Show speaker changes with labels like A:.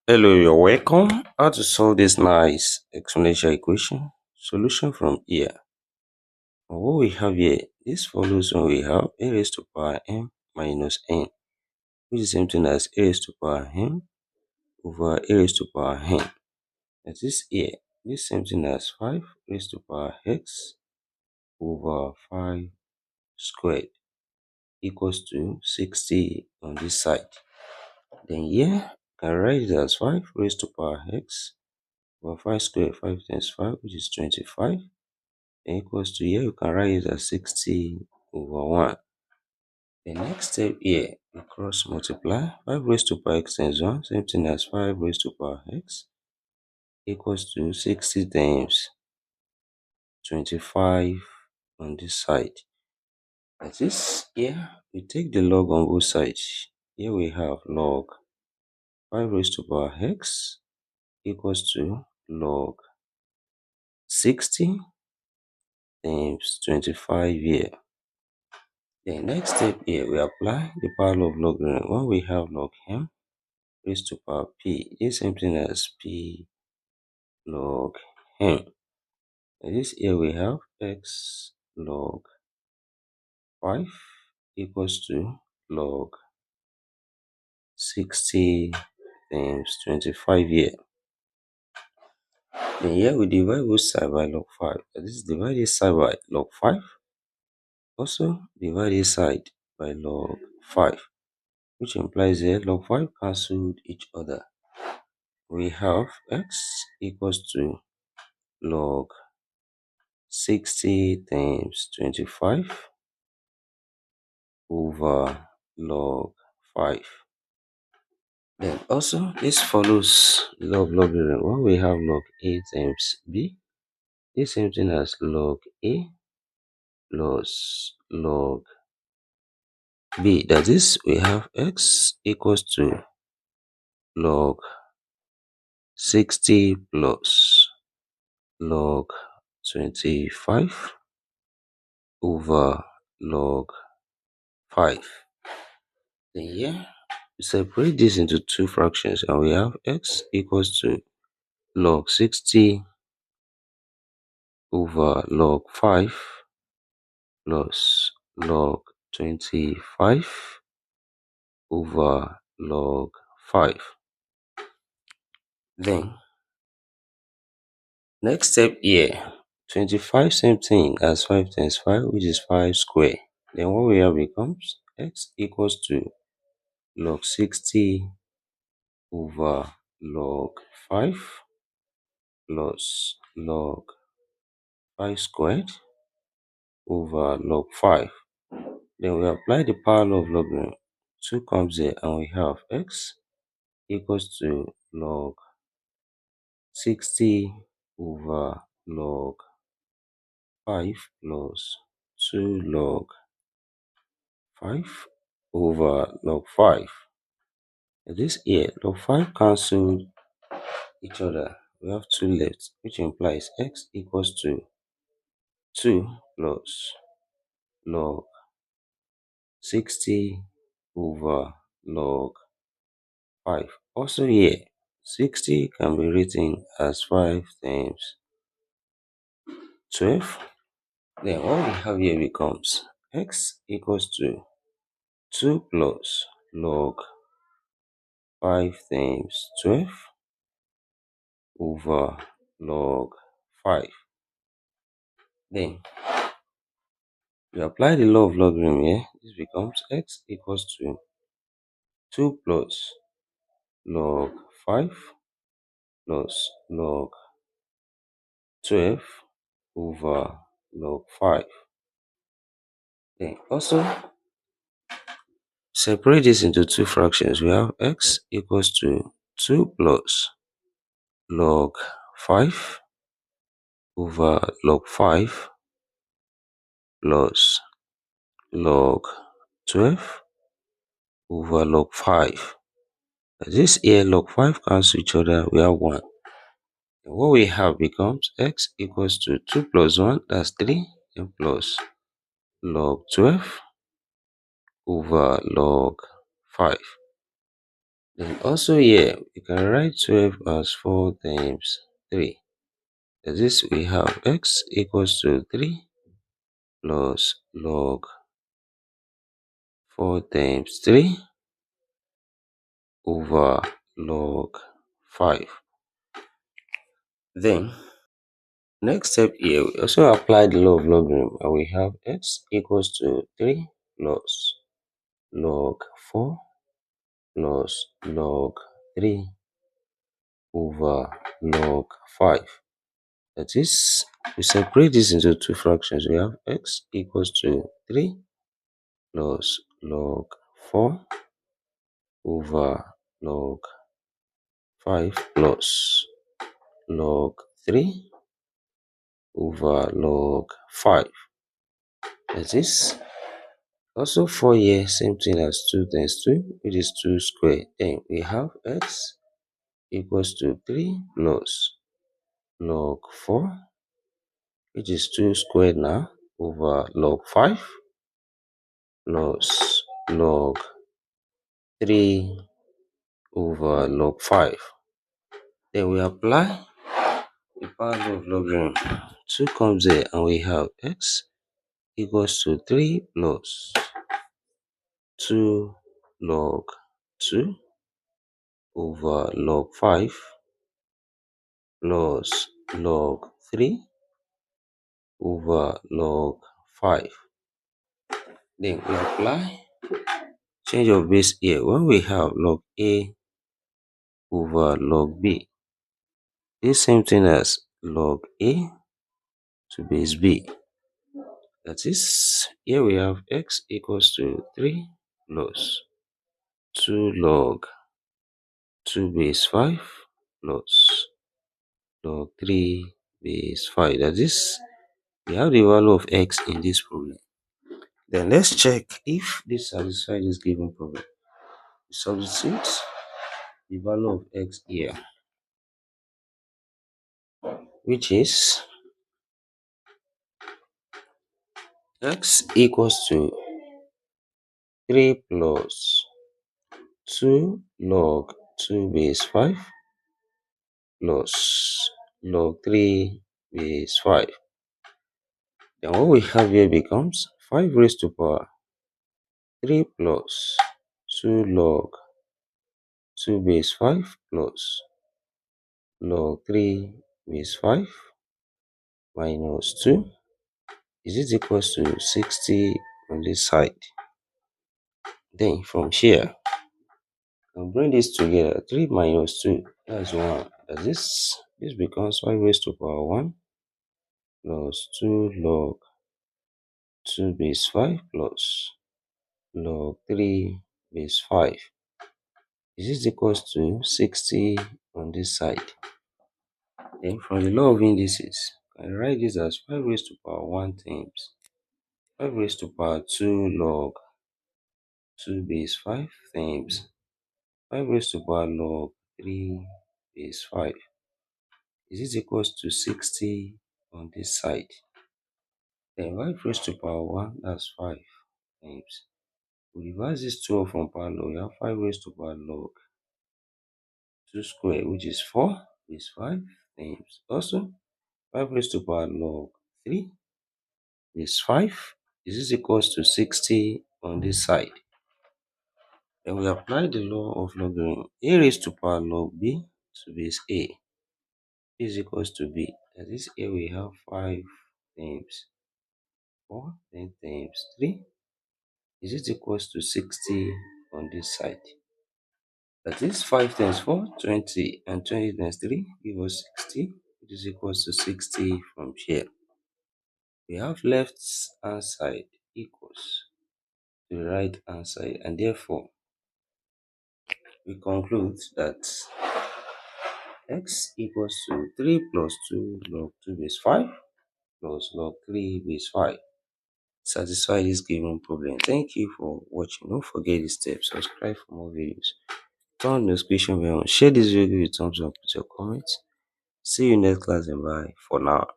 A: Hello, you're welcome. How to solve this nice exponential equation? Solution from here. And what we have here, this follows when we have a raised to power m minus n, which is the same thing as a raised to power m over a raised to power n. And this here, this same thing as 5 raised to power x over 5 squared equals to 60 on this side. Then here, I can write it as 5 raised to power x over 5 squared, 5 times 5, which is 25, equals to, here you can write it as 60 over 1. The next step here, we cross multiply. 5 raised to power x times 1, same thing as 5 raised to power x, equals to 60 times 25 on this side. That is, here we take the log on both sides. Here we have log 5 raised to power x equals to log 60 times 25 here. The next step here, we apply the power of logarithm. When we have log m raised to power p, is same thing as p log m. And this here we have x log 5 equals to log 60 times 25 here. Then here we divide both side by log 5. This is divide this side by log 5. Also divide this side by log 5. Which implies here log 5 cancelled each other. We have x equals to log 60 times 25 over log 5. Then also this follows the law of logarithm. When we have log a times b, this same thing as log a plus log b. That is, we have x equals to log 60 plus log 25 over log 5. Then here we separate this into two fractions and we have x equals to log 60 over log 5 plus log 25 over log 5. Then next step here, 25 same thing as 5 times 5, which is 5 square. Then what we have becomes x equals to log 60 over log 5 plus log 5 squared over log 5. Then we apply the power law of logarithm. 2 comes here and we have x equals to log 60 over log 5 plus 2 log 5 over log 5. This here, log 5 cancel each other. We have 2 left, which implies x equals to 2 plus log 60 over log 5. Also here, 60 can be written as 5 times 12. Then what we have here becomes x equals to 2 plus log 5 times 12 over log 5. Then we apply the law of logarithm here. This becomes x equals to 2 plus log 5 plus log 12 over log 5. Then also separate this into two fractions. We have x equals to 2 plus log 5 over log 5 plus log 12 over log 5. This here log 5 cancel each other, we have 1. And what we have becomes x equals to 2 plus 1, that's 3, and plus log 12 over log 5. Then also here, we can write 12 as 4 times 3. That is, we have x equals to 3 plus log 4 times 3 over log 5. Then, next step here, we also apply the law of logarithm, and we have x equals to 3 plus log 4 plus log 3 over log 5. That is, we separate this into two fractions. We have x equals to 3 plus log 4 over log 5 plus log 3 over log 5. That is, also 4 here, same thing as 2 times 2, which is 2 squared. Then we have x equals to 3 plus log 4, which is 2 squared now, over log 5 plus log 3 over log 5. Then we apply the power law of logarithm. 2 comes there, and we have x equals to 3 plus 2 log 2 over log 5 plus log 3 over log 5. Then we apply change of base here. When we have log a over log b, this same thing as log a to base b. That is, here we have x equals to 3 plus 2 log 2 base 5 plus log 3 base 5. That is, we have the value of x in this problem. Then let's check if this satisfies this given problem. We substitute the value of x here, which is x equals to 3 plus 2 log 2 base 5 plus log 3 base 5. Then what we have here becomes 5 raised to power 3 plus 2 log 2 base 5 plus log 3 base 5 minus 2 is it equals to 60 on this side. Then from here, I'll bring this together. 3 minus 2, that's 1. This becomes 5 raised to power 1 plus 2 log 2 base 5 plus log 3 base 5. Is this equals to 60 on this side? Then from the law of indices, I write this as 5 raised to power 1 times 5 raised to power 2 log 2 base 5 times 5 raised to power log 3 base 5. Is this equals to 60 on this side? Then 5 raised to power 1, that's 5 times. We reverse this 2 from power log, we have 5 raised to power log 2 square, which is 4 base 5 times. Also, 5 raised to power log 3 base 5. Is this equals to 60 on this side? Then we apply the law of logarithm. A raised to power log b to base a is equals to b. That is, here we have 5 times 4, then times 3. Is it equals to 60 on this side? That is, 5 times 4, 20, and 20 times 3 give us 60, which is equals to 60 from here. We have left hand side equals to the right hand side, and therefore we conclude that x equals to 3 plus 2 log 2 base 5 plus log 3 base 5. Satisfy this given problem. Thank you for watching. Don't forget the steps. Subscribe for more videos. Turn on the notification bell on. Share this video with thumbs up with your comments. See you next class and bye for now.